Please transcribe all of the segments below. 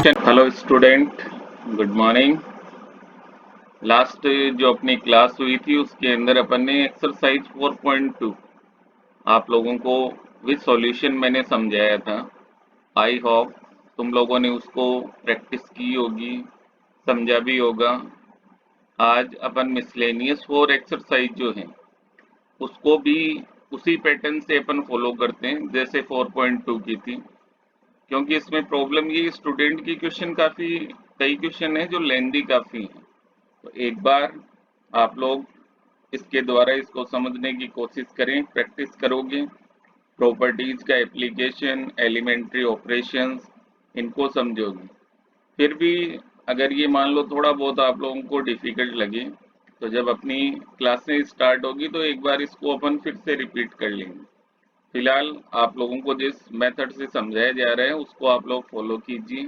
Hello student, good morning. Last जो अपनी class हुई थी उसके अंदर अपन ने एक्सरसाइज 4.2 आप लोगों को विद सॉल्यूशन मैंने समझाया था। आई होप तुम लोगों ने उसको प्रैक्टिस की होगी, समझा भी होगा। आज अपन मिसलेनियस 4 एक्सरसाइज जो है उसको भी उसी पैटर्न से अपन फॉलो करते हैं जैसे 4.2 की थी, क्योंकि इसमें प्रॉब्लम ये स्टूडेंट की क्वेश्चन काफ़ी कई क्वेश्चन है जो लेंदी काफ़ी हैं। तो एक बार आप लोग इसके द्वारा इसको समझने की कोशिश करें, प्रैक्टिस करोगे, प्रॉपर्टीज़ का एप्लीकेशन, एलिमेंट्री ऑपरेशंस, इनको समझोगे। फिर भी अगर ये मान लो थोड़ा बहुत आप लोगों को डिफ़िकल्ट लगे, तो जब अपनी क्लासें स्टार्ट होगी तो एक बार इसको अपन फिर से रिपीट कर लेंगे। फिलहाल आप लोगों को जिस मेथड से समझाया जा रहा है उसको आप लोग फॉलो कीजिए,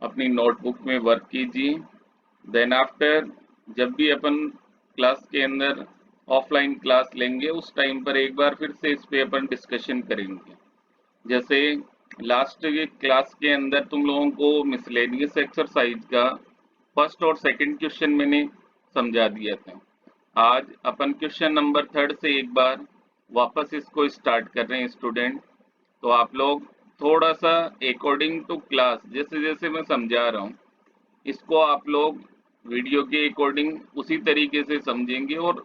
अपनी नोटबुक में वर्क कीजिए। देन आफ्टर जब भी अपन क्लास के अंदर ऑफलाइन क्लास लेंगे उस टाइम पर एक बार फिर से इस पे अपन डिस्कशन करेंगे। जैसे लास्ट ये क्लास के अंदर तुम लोगों को मिसलेनियस एक्सरसाइज का फर्स्ट और सेकंड क्वेश्चन मैंने समझा दिया था। आज अपन क्वेश्चन नंबर थर्ड से एक बार वापस इसको स्टार्ट कर रहे हैं स्टूडेंट। तो आप लोग थोड़ा सा अकॉर्डिंग टू क्लास जैसे जैसे मैं समझा रहा हूँ इसको आप लोग वीडियो के अकॉर्डिंग उसी तरीके से समझेंगे और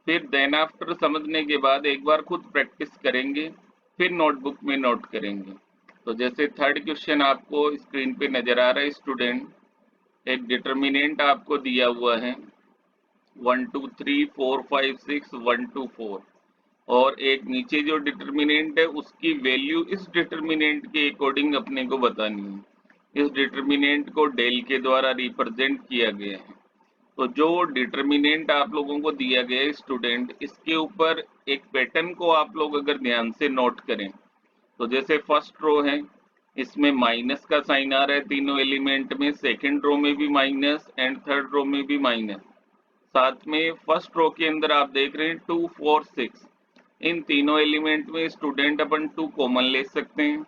फिर देन आफ्टर समझने के बाद एक बार खुद प्रैक्टिस करेंगे, फिर नोटबुक में नोट करेंगे। तो जैसे थर्ड क्वेश्चन आपको स्क्रीन पे नज़र आ रहा है स्टूडेंट, एक डिटर्मिनेंट आपको दिया हुआ है 1 2 3 4 5 6 1 2 4 और एक नीचे जो डिटर्मिनेंट है उसकी वैल्यू इस डिटर्मिनेंट के अकॉर्डिंग अपने को बतानी है। इस डिटर्मिनेंट को डेल के द्वारा रिप्रेजेंट किया गया है। तो जो डिटर्मिनेंट आप लोगों को दिया गया है स्टूडेंट, इसके ऊपर एक पैटर्न को आप लोग अगर ध्यान से नोट करें तो जैसे फर्स्ट रो है इसमें माइनस का साइन आ रहा है तीनों एलिमेंट में, सेकंड रो में भी माइनस एंड थर्ड रो में भी माइनस। साथ में फर्स्ट रो के अंदर आप देख रहे हैं 2 4 6, इन तीनों एलिमेंट में स्टूडेंट अपन 2 कॉमन ले सकते हैं।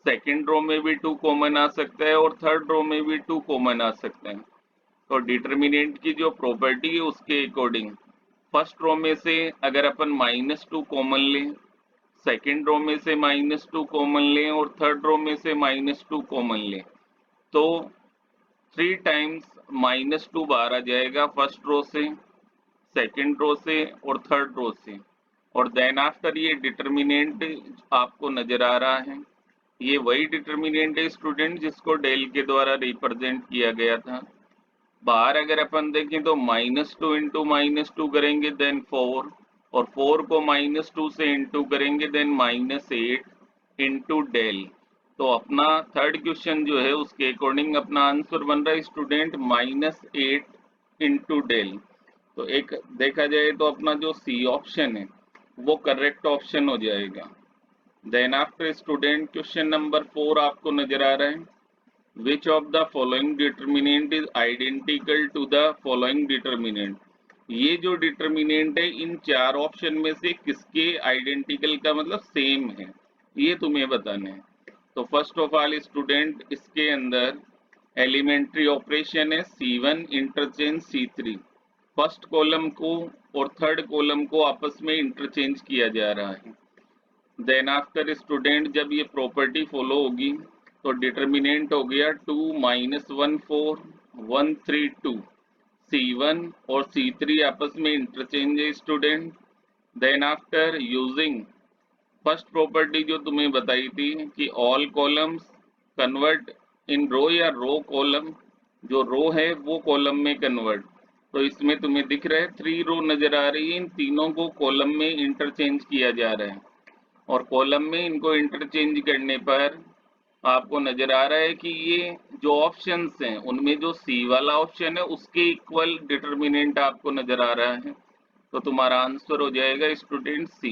सेकंड रो में भी 2 कॉमन आ सकता है और थर्ड रो में भी 2 कॉमन आ सकते हैं। तो डिटर्मिनेंट की जो प्रॉपर्टी है उसके अकॉर्डिंग फर्स्ट रो में से अगर अपन -2 कॉमन लें, सेकंड रो में से -2 कॉमन लें और थर्ड रो में से -2 कॉमन लें, तो 3 टाइम्स -2 बाहर आ जाएगा फर्स्ट रो से, सेकंड रो से और थर्ड रो से। और देन आफ्टर ये डिटर्मिनेंट आपको नजर आ रहा है, ये वही डिटर्मिनेंट है स्टूडेंट जिसको डेल के द्वारा रिप्रेजेंट किया गया था। बाहर अगर अपन देखें तो -2 इंटू -2 करेंगे देन 4, और 4 को -2 से इंटू करेंगे देन -8 इंटू डेल। तो अपना थर्ड क्वेश्चन जो है उसके अकॉर्डिंग अपना आंसर बन रहा है स्टूडेंट -8 इंटू डेल। तो एक देखा जाए तो अपना जो सी ऑप्शन है वो करेक्ट ऑप्शन हो जाएगा। Then after student question number 4 आपको नजर आ रहा है, which of the following determinant is identical to the following determinant। ये जो डिटर्मिनेंट है इन चार ऑप्शन में से किसके आइडेंटिकल का मतलब सेम है, ये तुम्हें बताना है। तो फर्स्ट ऑफ ऑल स्टूडेंट इसके अंदर एलिमेंट्री ऑपरेशन है C1 interchange C3, first column को और थर्ड कॉलम को आपस में इंटरचेंज किया जा रहा है। देन आफ्टर स्टूडेंट जब ये प्रॉपर्टी फॉलो होगी तो डिटर्मिनेंट हो गया 2 -1 4 1 3 2, C1 और C3 आपस में इंटरचेंज है student. Then after using first property जो तुम्हें बताई थी कि all columns convert in row या रो कॉलम, जो रो है वो कॉलम में कन्वर्ट। तो इसमें तुम्हें दिख रहा है 3 रो नजर आ रही है, इन तीनों को कॉलम में इंटरचेंज किया जा रहा है और कॉलम में इनको इंटरचेंज करने पर आपको नज़र आ रहा है कि ये जो ऑप्शंस हैं उनमें जो सी वाला ऑप्शन है उसके इक्वल डिटर्मिनेंट आपको नज़र आ रहा है। तो तुम्हारा आंसर हो जाएगा स्टूडेंट सी।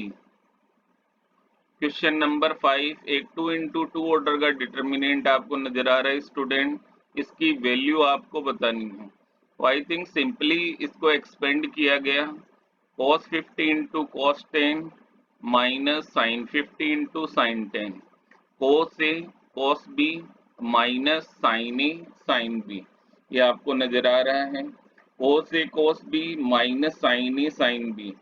क्वेश्चन नंबर 5, एक 2 इंटू 2 ऑर्डर का डिटर्मिनेंट आपको नज़र आ रहा है स्टूडेंट, इसकी वैल्यू आपको बतानी है। तो आई थिंक सिंपली इसको एक्सपेंड किया गया, cos 50 into cos 10 minus sine 50 into sine 10, cos A cos B minus sine A sine B, ये आपको नजर आ रहा है। Cos A cos B minus sine A sine B,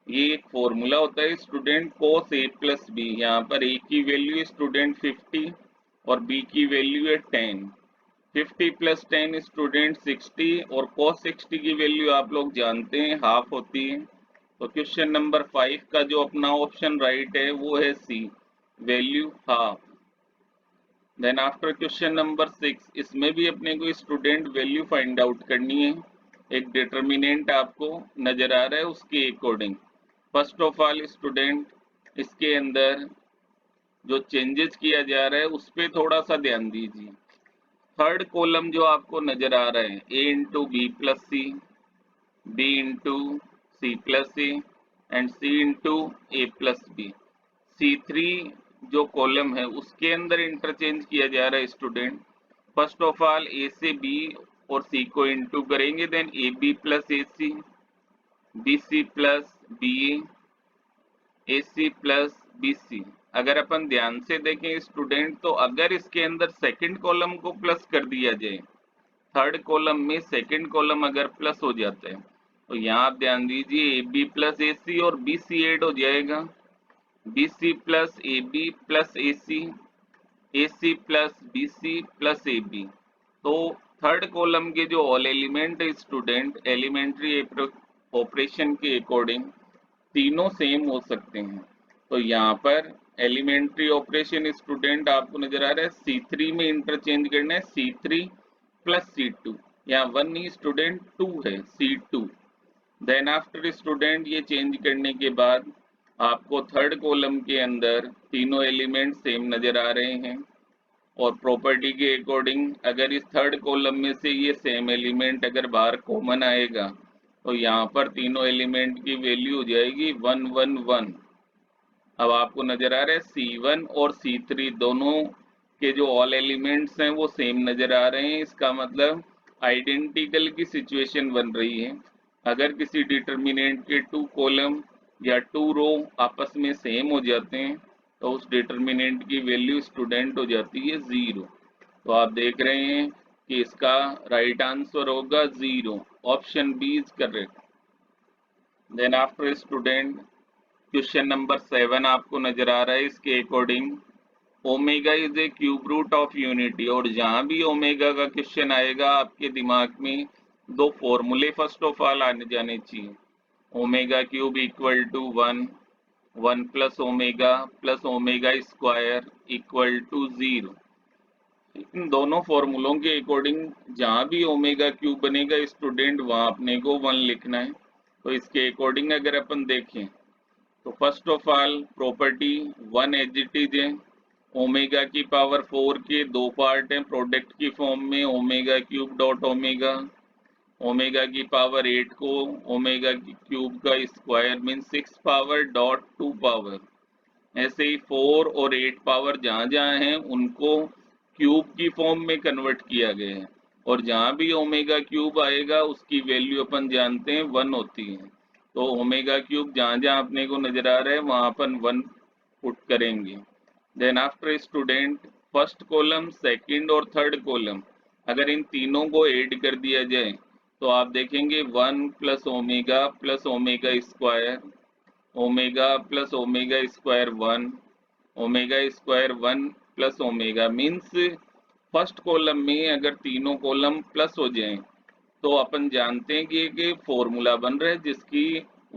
ये एक फॉर्मूला होता है student, cos A plus B. यहाँ पर ए की वैल्यू है स्टूडेंट 50 और बी की वैल्यू है 10। 50 प्लस 10 स्टूडेंट 60 और cos 60 की वैल्यू आप लोग जानते हैं हाफ होती है। तो क्वेश्चन नंबर 5 का जो अपना ऑप्शन राइट है वो है C, value half. Then after question number 6, इसमें भी अपने को स्टूडेंट वैल्यू फाइंड आउट करनी है। एक डिटर्मिनेंट आपको नजर आ रहा है उसके according. First of all student इसके अंदर जो चेंजेस किया जा रहा है उस पर थोड़ा सा ध्यान दीजिए। थर्ड कॉलम जो आपको नजर आ रहा है A into B plus C, B into C plus A and C into A plus B. C3 जो कॉलम है उसके अंदर इंटरचेंज किया जा रहा है student. First of all A से बी और सी को इंटू करेंगे, then A B plus A C, B C plus B A C plus B C. अगर अपन ध्यान से देखें स्टूडेंट, तो अगर इसके अंदर सेकंड कॉलम को प्लस कर दिया जाए, थर्ड कॉलम में सेकंड कॉलम अगर प्लस हो जाता है, तो यहाँ आप ध्यान दीजिए ए बी प्लस ए सी और बी सी एड हो जाएगा, B C plus A B plus A C plus B C plus A B. तो थर्ड कॉलम के जो ऑल एलिमेंट है स्टूडेंट, एलिमेंट्री ऑपरेशन के अकॉर्डिंग तीनों सेम हो सकते हैं। तो यहाँ पर एलिमेंट्री ऑपरेशन स्टूडेंट आपको नजर आ रहा है C3 में इंटरचेंज करना है C3 प्लस C2, यहाँ 1 नहीं स्टूडेंट 2 है C2। देन आफ्टर स्टूडेंट ये चेंज करने के बाद आपको थर्ड कॉलम के अंदर तीनों एलिमेंट सेम नजर आ रहे हैं। और प्रॉपर्टी के अकॉर्डिंग अगर इस थर्ड कॉलम में से ये सेम एलिमेंट अगर बाहर कॉमन आएगा, तो यहाँ पर तीनों एलिमेंट की वैल्यू हो जाएगी 1 1 1। अब आपको नजर आ रहा है C1 और C3 दोनों के जो ऑल एलिमेंट्स हैं वो सेम नजर आ रहे हैं। इसका मतलब आइडेंटिकल की सिचुएशन बन रही है। अगर किसी डिटर्मिनेंट के 2 कॉलम या 2 रो आपस में सेम हो जाते हैं, तो उस डिटर्मिनेंट की वैल्यू स्टूडेंट हो जाती है 0। तो आप देख रहे हैं कि इसका राइट आंसर होगा 0, option B is correct. Then after student question number 7 आपको नजर आ रहा है इसके according, omega is a cube root of unity. और जहां भी ओमेगा का क्वेश्चन आएगा आपके दिमाग में दो फॉर्मूले फर्स्ट ऑफ ऑल आने जाने चाहिए। Omega cube equal to 1, 1 plus omega square equal to 0। इन दोनों फॉर्मूलों के अकॉर्डिंग जहां भी ओमेगा क्यूब बनेगा स्टूडेंट वहां अपने को 1 लिखना है। तो इसके अकॉर्डिंग अगर अपन देखें, तो first of all property 1 as it is है। ओमेगा की पावर 4 के दो पार्ट हैं प्रोडक्ट की फॉर्म में, omega cube dot omega. Omega की पावर 8 को ओमेगा की क्यूब का square mean 6 power dot 2 power. ऐसे ही 4 और 8 पावर जहाँ जहाँ हैं उनको क्यूब की फॉर्म में कन्वर्ट किया गया है। और जहाँ भी ओमेगा क्यूब आएगा उसकी वैल्यू अपन जानते हैं 1 होती है। तो ओमेगा क्यूब जहाँ जहाँ अपने को नजर आ रहा है वहाँ अपन 1 पुट करेंगे। Then after student first column, second और थर्ड कॉलम अगर इन तीनों को ऐड कर दिया जाए, तो आप देखेंगे 1 plus omega square, omega plus omega square 1, omega square 1 plus omega means first column में अगर तीनों कॉलम प्लस हो जाएं, तो अपन जानते हैं कि एक फॉर्मूला बन रहा है जिसकी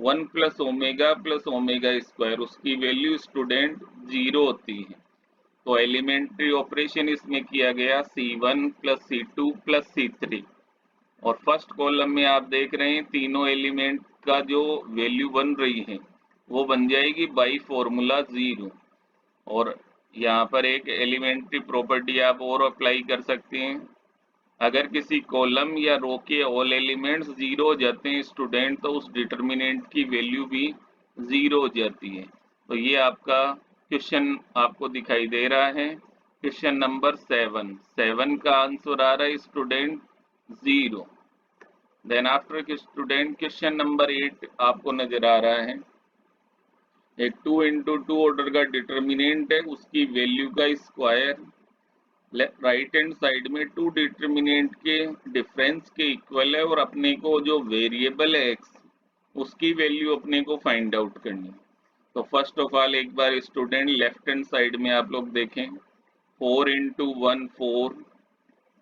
1 प्लस ओमेगा स्क्वायर उसकी वैल्यू स्टूडेंट 0 होती है। तो एलिमेंट्री ऑपरेशन इसमें किया गया C1 plus C2 plus C3। और फर्स्ट कॉलम में आप देख रहे हैं तीनों एलिमेंट का जो वैल्यू बन रही है वो बन जाएगी बाई फॉर्मूला 0। और यहाँ पर एक एलिमेंट्री प्रॉपर्टी आप और अप्लाई कर सकते हैं, अगर किसी कॉलम या रो के ऑल एलिमेंट्स 0 हो जाते हैं स्टूडेंट, तो उस डिटर्मिनेंट की वैल्यू भी 0 हो जाती है। तो ये आपका क्वेश्चन आपको दिखाई दे रहा है, क्वेश्चन नंबर 7 का आंसर आ रहा है student 0। Then after student question number 8 आपको नजर आ रहा है, एक 2 इंटू 2 ऑर्डर का डिटर्मिनेंट है उसकी वैल्यू का स्क्वायर राइट हैंड साइड में टू डिटर्मिनेंट के डिफरेंस के इक्वल है और अपने को जो वेरिएबल है एक्स उसकी वैल्यू अपने को फाइंड आउट करनी है। तो फर्स्ट ऑफ ऑल एक बार स्टूडेंट लेफ्ट हैंड साइड में आप लोग देखें, 4 इंटू 1 4,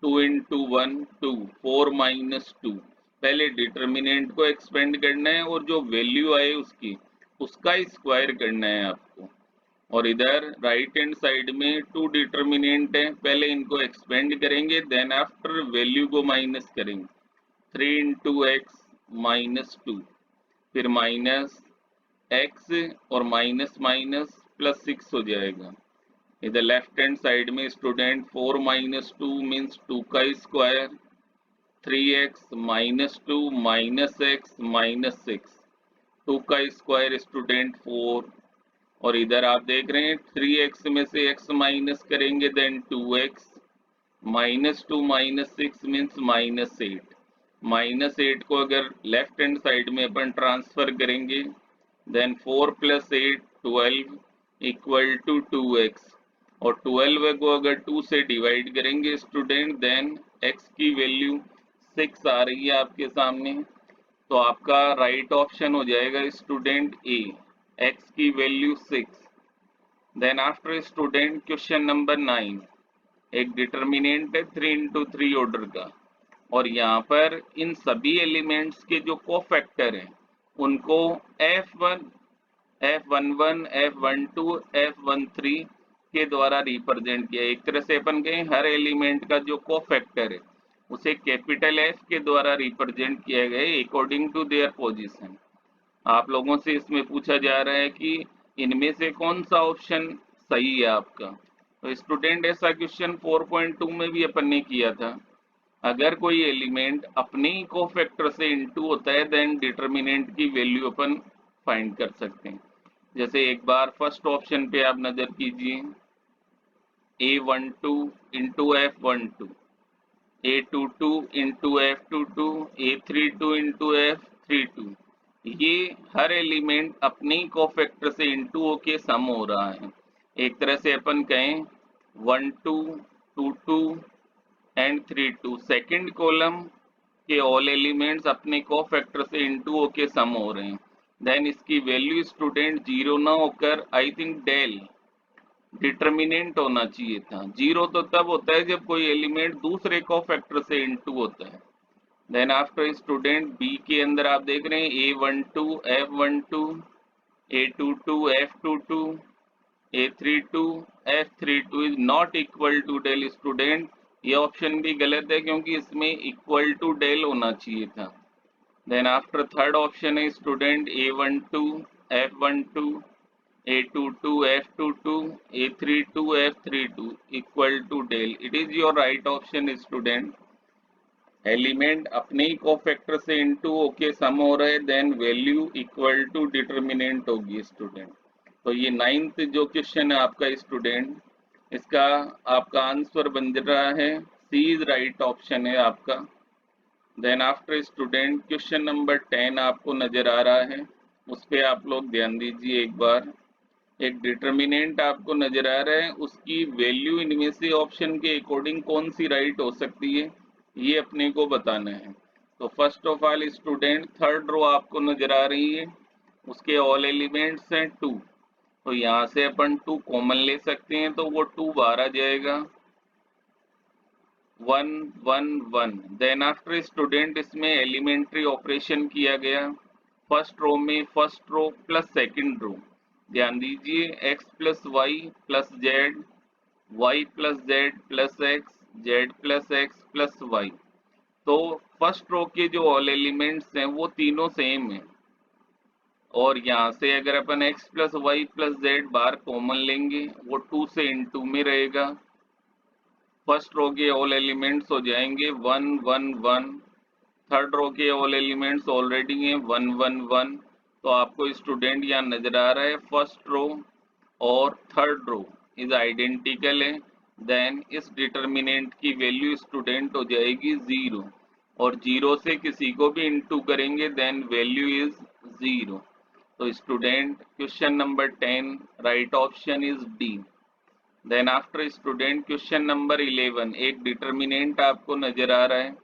2 इंटू 1 2, 4 माइनस 2। पहले डिटर्मिनेंट को एक्सपेंड करना है और जो वैल्यू आए उसकी उसका स्क्वायर करना है आपको। और इधर राइट हैंड साइड में टू डिटर्मिनेंट है, पहले इनको एक्सपेंड करेंगे, देन आफ्टर वैल्यू को माइनस करेंगे। 3 इंटू एक्स माइनस 2, फिर माइनस एक्स और माइनस माइनस प्लस 6 हो जाएगा। इधर लेफ्ट हैंड साइड में स्टूडेंट 4 माइनस 2 मीन्स 2 का square, 3x minus 2 minus x minus 6, 2 का स्क्वायर स्टूडेंट 4। और इधर आप देख रहे हैं 3x में से x माइनस करेंगे then 2x, minus 2 minus 6 means minus 8। Minus 8 को अगर लेफ्ट हैंड साइड में अपन ट्रांसफर करेंगे then 4 plus 8 12 equal to 2x। और 12 को अगर 2 से डिवाइड करेंगे स्टूडेंट देन x की वैल्यू 6 आ रही है आपके सामने। तो आपका राइट ऑप्शन हो जाएगा स्टूडेंट ए, x की value 6। Then after student question number 9, एक डिटर्मिनेंट है 3 इंटू 3 ऑर्डर का और यहाँ पर इन सभी एलिमेंट्स के जो कोफैक्टर हैं उनको F1 F11 F12 F13 के द्वारा रिप्रेजेंट किया। एक तरह से अपन कहें हर एलिमेंट का जो कोफैक्टर है उसे कैपिटल F के द्वारा रिप्रेजेंट किया गया है अकॉर्डिंग टू देयर पोजीशन। आप लोगों से इसमें पूछा जा रहा है कि इनमें से कौन सा ऑप्शन सही है आपका। तो स्टूडेंट ऐसा क्वेश्चन 4.2 में भी अपन ने किया था। अगर कोई एलिमेंट अपने ही कोफैक्टर से इनटू होता है देन डिटर्मिनेंट की वैल्यू अपन फाइंड कर सकते हैं। जैसे एक बार फर्स्ट ऑप्शन पे आप नजर कीजिए, A12 into F12, A22 into F22, A32 into F32। ये हर एलिमेंट अपने ही कोफैक्टर से इनटू होके सम हो रहा है। एक तरह से अपन कहें 1 2 2 2 एंड 3 2, सेकेंड कॉलम के ऑल एलिमेंट्स अपने कोफैक्टर से इनटू होके सम हो रहे हैं। देन इसकी वैल्यू स्टूडेंट जीरो ना होकर आई थिंक डेल डिटर्मिनेंट होना चाहिए था। जीरो तो तब होता है जब कोई एलिमेंट दूसरे कोफैक्टर से इनटू होता है। देन आफ्टर स्टूडेंट बी के अंदर आप देख रहे हैं A12 F12, A22 F22, A32 F32 is not equal to del. Student ये ऑप्शन भी गलत है क्योंकि इसमें इक्वल टू डेल होना चाहिए था। देन आफ्टर थर्ड ऑप्शन है student A12 F12, A22 F22, A32 F32 equal to del. It is your right option student. Element अपने ही कोफैक्टर से इनटू होके सम हो रहे then value equal to determinant होगी स्टूडेंट। तो ये 9th जो क्वेश्चन है आपका स्टूडेंट, इसका आपका आंसर बन रहा है सी इज राइट ऑप्शन है आपका। Then after student question number 10 आपको नजर आ रहा है, उस पर आप लोग ध्यान दीजिए एक बार। एक डिटर्मिनेंट आपको नजर आ रहा है, उसकी वैल्यू इनमें से ऑप्शन के अकॉर्डिंग कौन सी राइट हो सकती है ये अपने को बताना है। तो first of all student third row आपको नजर आ रही है, उसके ऑल एलिमेंट्स हैं 2। तो यहाँ से अपन 2 कॉमन ले सकते हैं तो वो 2 बाहर आ जाएगा, 1 1 1। देन आफ्टर स्टूडेंट इसमें एलिमेंट्री ऑपरेशन किया गया। फर्स्ट रो में first row plus second row, ध्यान दीजिए x plus Y plus z, y plus z plus x, z plus x plus y. तो फर्स्ट रो के जो ऑल एलिमेंट्स हैं वो तीनों सेम हैं और यहाँ से अगर अपन x plus Y plus Z बार कॉमन लेंगे वो 2 से इनटू में रहेगा। फर्स्ट रो के ऑल एलिमेंट्स हो जाएंगे 1 1 1। थर्ड रो के ऑल एलिमेंट्स ऑलरेडी हैं 1 1 1। तो आपको स्टूडेंट यहाँ नजर आ रहा है फर्स्ट रो और थर्ड रो इज आइडेंटिकल है। देन इस डिटर्मिनेंट की वैल्यू स्टूडेंट हो जाएगी 0 और 0 से किसी को भी इनटू करेंगे देन वैल्यू इज 0। तो student question number 10 right option is D. Then after student question number 11, एक डिटर्मिनेंट आपको नजर आ रहा है,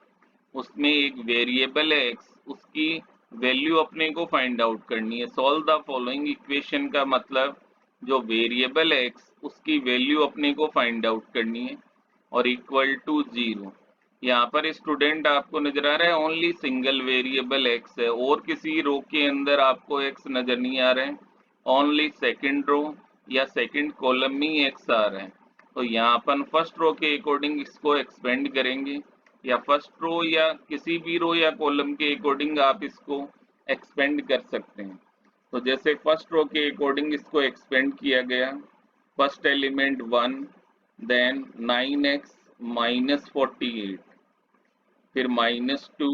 उसमें एक वेरिएबल है एक्स, उसकी वैल्यू अपने को फाइंड आउट करनी है। सॉल्व द फॉलोइंग इक्वेशन का मतलब जो वेरिएबल है एक्स उसकी वैल्यू अपने को फाइंड आउट करनी है और इक्वल टू 0। यहाँ पर स्टूडेंट आपको नजर आ रहा है ओनली सिंगल वेरिएबल एक्स है और किसी रो के अंदर आपको एक्स नजर नहीं आ रहे हैं, ओनली सेकंड रो या सेकंड कॉलम में ही एक्स आ रहे हैं। तो यहाँ अपन फर्स्ट रो के अकॉर्डिंग इसको एक्सपेंड करेंगे या फर्स्ट रो या किसी भी रो या कॉलम के अकॉर्डिंग आप इसको एक्सपेंड कर सकते हैं। तो जैसे फर्स्ट रो के अकॉर्डिंग इसको एक्सपेंड किया गया, first element 1, then 9x minus 48, फिर -2,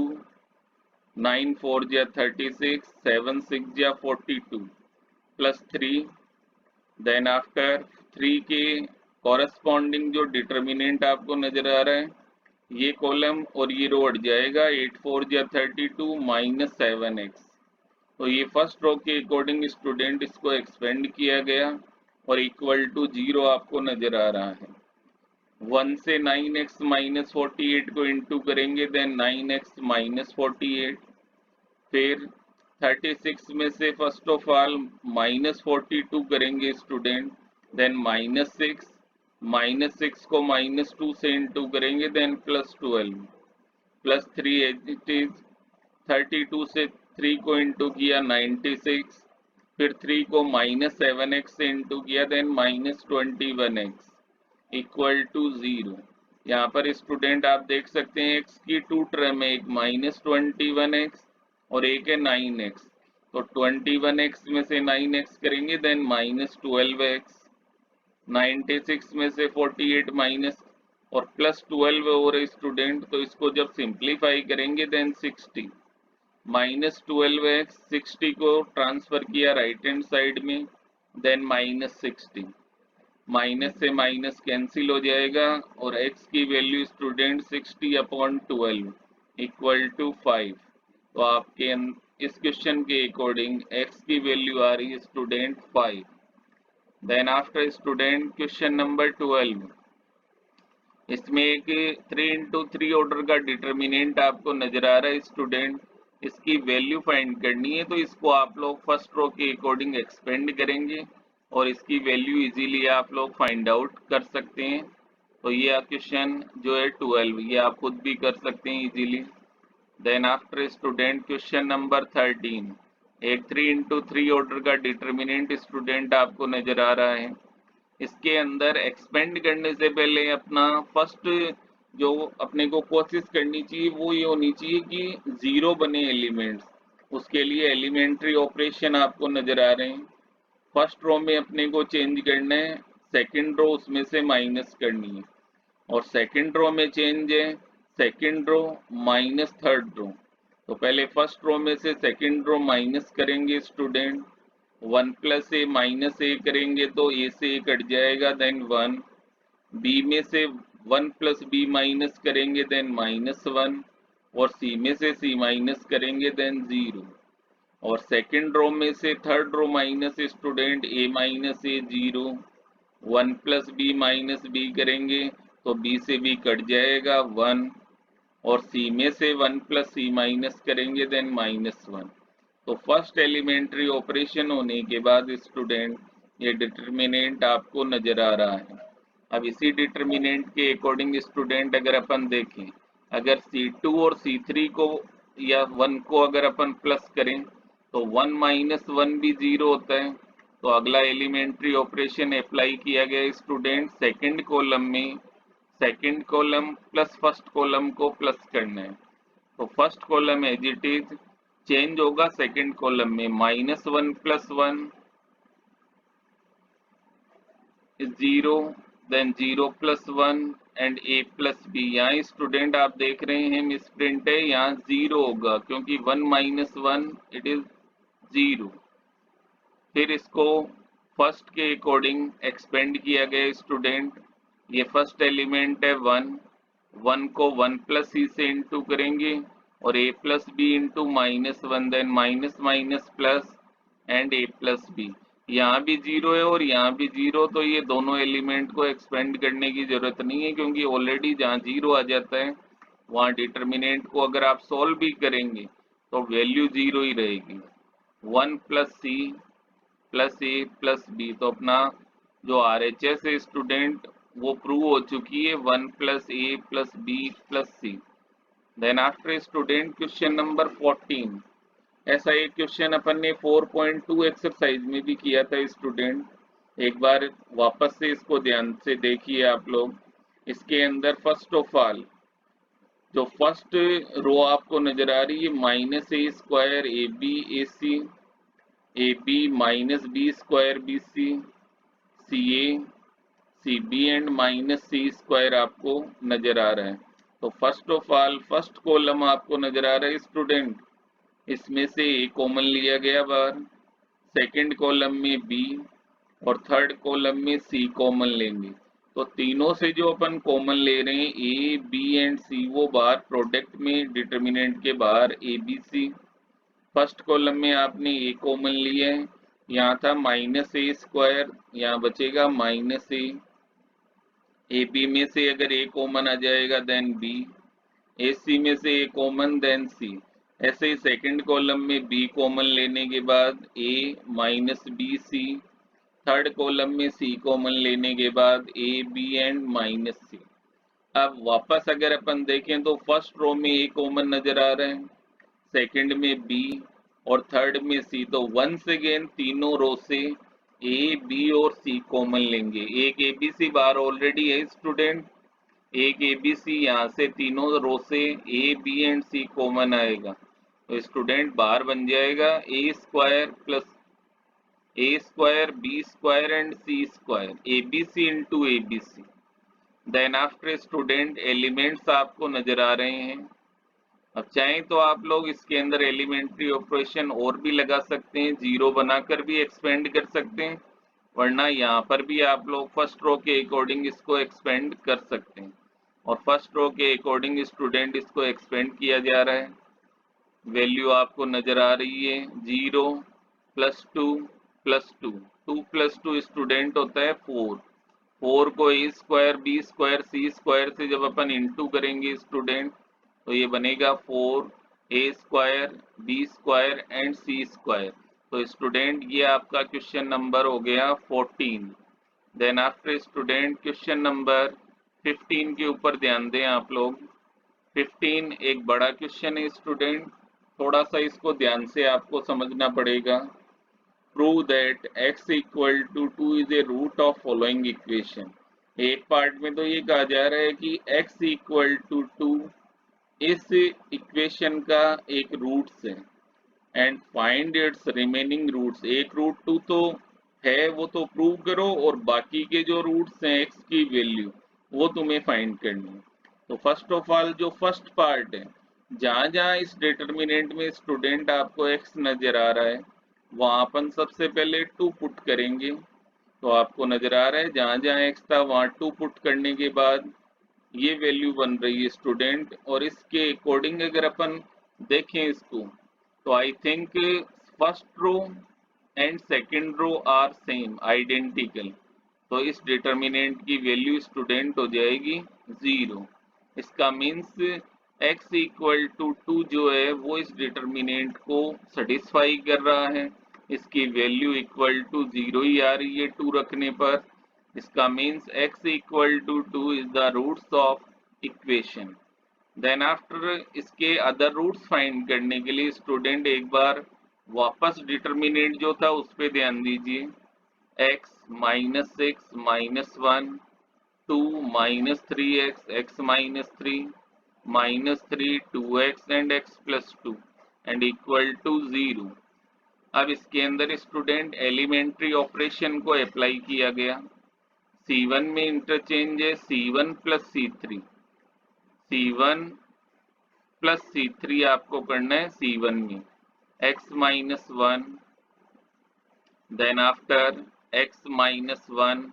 9 4 जा 36, 7 6 जा 42 प्लस 3, देन आफ्टर 3 के कॉरेस्पॉन्डिंग जो डिटर्मिनेंट आपको नजर आ रहा है, ये कॉलम और ये रो हट जाएगा, 8 4 जा 32 माइनस 7x। तो ये फर्स्ट रो के अकॉर्डिंग स्टूडेंट इसको एक्सपेंड किया गया और इक्वल टू 0 आपको नजर आ रहा है। 1 से 9x माइनस 48 को इंटू करेंगे, देन 9x माइनस 48, फिर 36 में से फर्स्ट ऑफ ऑल -42 करेंगे स्टूडेंट, देन -6 को -2 से इंटू करेंगे, then +12 plus 3 as it is, 32 से 3 को इंटू किया 96, फिर 3 को -7x से इंटू किया, देन -21x इक्वल टू 0। यहाँ पर स्टूडेंट आप देख सकते हैं x की टू टर्म है, एक -21x और एक है 9x। तो 21x में से 9x करेंगे, देन -12x, 96 में से 48 माइनस और +12 और स्टूडेंट, तो इसको जब सिंप्लीफाई करेंगे देन 60, -12x, 60 को ट्रांसफर किया राइट हैंड साइड में, देन -60, माइनस से माइनस कैंसिल हो जाएगा और x की वैल्यू स्टूडेंट 60/12 इक्वल टू 5। तो आपके इस क्वेश्चन के अकॉर्डिंग x की वैल्यू आ रही है student 5। Then after student question number 12, इसमें एक 3x3 ऑर्डर का डिटर्मिनेंट आपको नजर आ रहा है स्टूडेंट, इसकी वैल्यू फाइंड करनी है। तो इसको आप लोग फर्स्ट रो के अकॉर्डिंग एक्सपेंड करेंगे और इसकी वैल्यू इजीली आप लोग फाइंड आउट कर सकते हैं। तो ये क्वेश्चन जो है 12, ये आप खुद भी कर सकते हैं easily. Then after student question number 13, एक 3x3 ऑर्डर का डिटर्मिनेंट स्टूडेंट आपको नजर आ रहा है। इसके अंदर एक्सपेंड करने से पहले अपना फर्स्ट जो अपने को कोशिश करनी चाहिए वो ये होनी चाहिए कि 0 बने एलिमेंट्स। उसके लिए एलिमेंट्री ऑपरेशन आपको नजर आ रहे हैं। फर्स्ट रो में अपने को चेंज करना है, सेकंड रो उसमें से माइनस करनी है और सेकंड रो में चेंज है second row minus third row. तो पहले फर्स्ट रो में से सेकंड रो माइनस करेंगे स्टूडेंट, 1 + a माइनस a करेंगे तो a से a कट जाएगा, देन 1, b में से 1 + b माइनस करेंगे देन -1 और c में से c माइनस करेंगे देन 0 और सेकंड रो में से third row minus student a minus a 0, 1 + b minus b करेंगे तो b से b कट जाएगा 1 और c में से 1 + c माइनस करेंगे देन -1। तो फर्स्ट एलिमेंट्री ऑपरेशन होने के बाद स्टूडेंट ये डिटर्मिनेंट आपको नजर आ रहा है। अब इसी डिटर्मिनेंट के अकॉर्डिंग स्टूडेंट अगर अपन देखें, अगर C2 और C3 को या 1 को अगर अपन प्लस करें तो 1 - 1 भी 0 होता है। तो अगला एलिमेंट्री ऑपरेशन अप्लाई किया गया स्टूडेंट सेकंड कॉलम में, second column plus first column को प्लस करना है। तो first column as it is change होगा सेकंड कॉलम में, -1 + 1 is 0, then 0 + 1 and a + b। यहाँ स्टूडेंट आप देख रहे हैं मिसप्रिंट है, यहाँ 0 होगा क्योंकि 1 - 1 इट इज 0। फिर इसको फर्स्ट के अकॉर्डिंग एक्सपेंड किया गया स्टूडेंट, ये फर्स्ट एलिमेंट है 1, 1 को 1 + c से इंटू करेंगे और a + b into -1, then minus minus plus and a + b। यहाँ भी जीरो है और यहाँ भी जीरो, तो ये दोनों एलिमेंट को एक्सपेंड करने की जरूरत नहीं है, क्योंकि ऑलरेडी जहाँ जीरो आ जाता है वहाँ डिटर्मिनेंट को अगर आप सॉल्व भी करेंगे तो वैल्यू जीरो ही रहेगी। 1 + c + a + b, तो अपना जो RHS है स्टूडेंट वो प्रूव हो चुकी है, 1 + a + b + c। Then after student question number 14। ऐसा एक क्वेश्चन अपन ने 4.2 एक्सरसाइज में भी किया था स्टूडेंट। एक बार वापस से इसको ध्यान से देखिए आप लोग। इसके अंदर फर्स्ट ऑफ ऑल जो फर्स्ट रो आपको नजर आ रही है, -a² AB AC, AB -b² BC, CA CB and -c² आपको नजर आ रहा है। तो first of all first column आपको नजर आ रहा है स्टूडेंट, इसमें से ए कॉमन लिया गया बाहर, सेकंड कॉलम में बी और थर्ड कॉलम में सी कॉमन लेंगे। तो तीनों से जो अपन कॉमन ले रहे हैं ए बी एंड सी, वो बाहर प्रोडक्ट में डिटर्मिनेंट के बाहर A B C. First column में आपने ए कॉमन लिया है, यहाँ था -a², यहाँ बचेगा -a। ए बी में से अगर ए कॉमन आ जाएगा देन बी, ए सी में से ए कॉमन देन सी। ऐसे ही सेकंड कॉलम में बी कॉमन लेने के बाद ए -b c, थर्ड कॉलम में सी कॉमन लेने के बाद ए बी एंड -c। अब वापस अगर अपन देखें तो फर्स्ट रो में ए कॉमन नजर आ रहा है, सेकंड में बी और थर्ड में सी। तो वंस अगेन तीनों रो से ए बी और सी कॉमन लेंगे। एक ए बी सी बार ऑलरेडी है स्टूडेंट, एक ए बी सी, यहाँ से तीनों रो से A B and C common आएगा, तो स्टूडेंट बाहर बन जाएगा a² + b² and c² ABC into A B C. Then after student elements आपको नजर आ रहे हैं। अब चाहें तो आप लोग इसके अंदर एलिमेंट्री ऑपरेशन और भी लगा सकते हैं, जीरो बनाकर भी एक्सपेंड कर सकते हैं, वरना यहाँ पर भी आप लोग फर्स्ट रो के अकॉर्डिंग इसको एक्सपेंड कर सकते हैं। और फर्स्ट रो के अकॉर्डिंग स्टूडेंट इसको एक्सपेंड किया जा रहा है। वैल्यू आपको नजर आ रही है 0 + 2 + 2, 2 + 2 स्टूडेंट होता है 4। 4 को a² b² c² से जब अपन इंटू करेंगे स्टूडेंट तो ये बनेगा 4a² b² एंड c²। तो स्टूडेंट ये आपका क्वेश्चन नंबर हो गया 14। Then after student question number 15 के ऊपर ध्यान दें आप लोग। 15 एक बड़ा क्वेश्चन है स्टूडेंट, थोड़ा सा इसको ध्यान से आपको समझना पड़ेगा। Prove that x = 2 is a root of following equation. एक पार्ट में तो ये कहा जा रहा है कि x = 2 इस इक्वेशन का एक रूट्स है and find its remaining roots. एक रूट 2 तो है वो तो प्रूव करो, और बाकी के जो रूट्स हैं x की वैल्यू वो तुम्हें फाइंड करनी है। तो फर्स्ट ऑफ ऑल जो फर्स्ट पार्ट है, जहाँ जहाँ इस डिटर्मिनेंट में स्टूडेंट आपको x नजर आ रहा है वहाँ अपन सबसे पहले 2 पुट करेंगे। तो आपको नजर आ रहा है जहाँ जहाँ x था वहाँ 2 पुट करने के बाद ये वैल्यू बन रही है स्टूडेंट। और इसके अकॉर्डिंग अगर अपन देखें इसको तो I think first row and second row are same identical, तो इस डिटर्मिनेंट की वैल्यू स्टूडेंट हो जाएगी 0। इसका मीन्स x = 2 जो है वो इस डिटर्मिनेंट को सेटिस्फाई कर रहा है, इसकी वैल्यू इक्वल टू 0 ही आ रही है 2 रखने पर। इसका means x = 2 is the roots of equation. Then after इसके अदर रूट्स फाइंड करने के लिए स्टूडेंट एक बार वापस डिटर्मिनेंट जो था उस पर ध्यान दीजिए। x -6 -1 2 -3x x -3 -3 2x and x + 2 and equal to 0। अब इसके अंदर स्टूडेंट एलिमेंट्री ऑपरेशन को अप्लाई किया गया। C1 में इंटरचेंज है C1 + C3, C1 + C3 आपको करना है C1 में x -1 then after x -1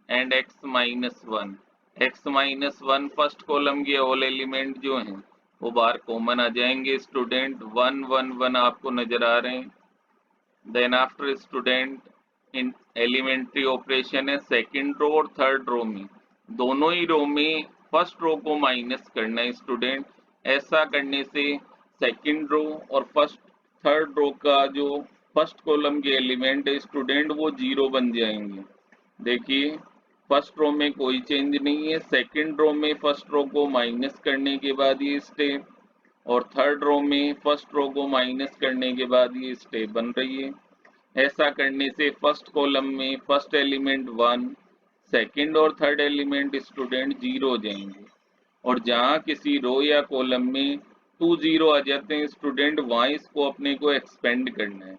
and x -1। x -1 first column के ऑल एलिमेंट जो हैं वो बाहर कॉमन आ जाएंगे स्टूडेंट, 1 1 1 आपको नजर आ रहे हैं। देन आफ्टर स्टूडेंट इन एलिमेंट्री ऑपरेशन है सेकंड रो और थर्ड रो में, दोनों ही रो में फर्स्ट रो को माइनस करना है स्टूडेंट। ऐसा करने से सेकंड रो और थर्ड रो का जो फर्स्ट कॉलम के एलिमेंट है स्टूडेंट वो जीरो बन जाएंगे। देखिए फर्स्ट रो में कोई चेंज नहीं है, सेकंड रो में फर्स्ट रो को माइनस करने के बाद ये स्टेप, और थर्ड रो में फर्स्ट रो को माइनस करने के बाद ये स्टेप बन रही है। ऐसा करने से फर्स्ट कॉलम में फर्स्ट एलिमेंट 1, सेकंड और थर्ड एलिमेंट स्टूडेंट 0 हो जाएंगे, और जहाँ किसी रो या कॉलम में 2 0 आ जाते हैं स्टूडेंट, वहाँ इसको अपने को एक्सपेंड करना है।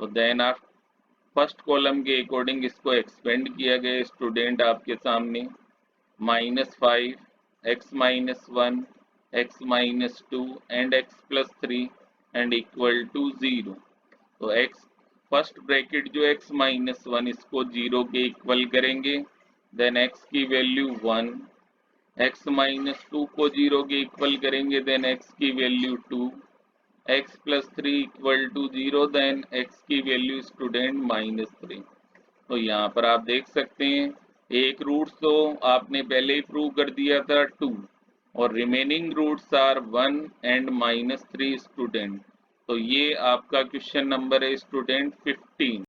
तो देन आप फर्स्ट कॉलम के अकॉर्डिंग इसको एक्सपेंड किया गया स्टूडेंट आपके सामने -5 x-1 x-2 and x+3 and equal to 0। तो x फर्स्ट ब्रैकेट जो x-1 इसको 0 के इक्वल करेंगे, देन x की वैल्यू 1, x-2 को 0 के इक्वल करेंगे, देन x की value 2, x+3 equal to 0, then x की वैल्यू स्टूडेंट -3। तो यहाँ पर आप देख सकते हैं एक रूट तो आपने पहले ही प्रूव कर दिया था 2, और remaining roots are 1 and -3 student. तो ये आपका क्वेश्चन नंबर है स्टूडेंट 15।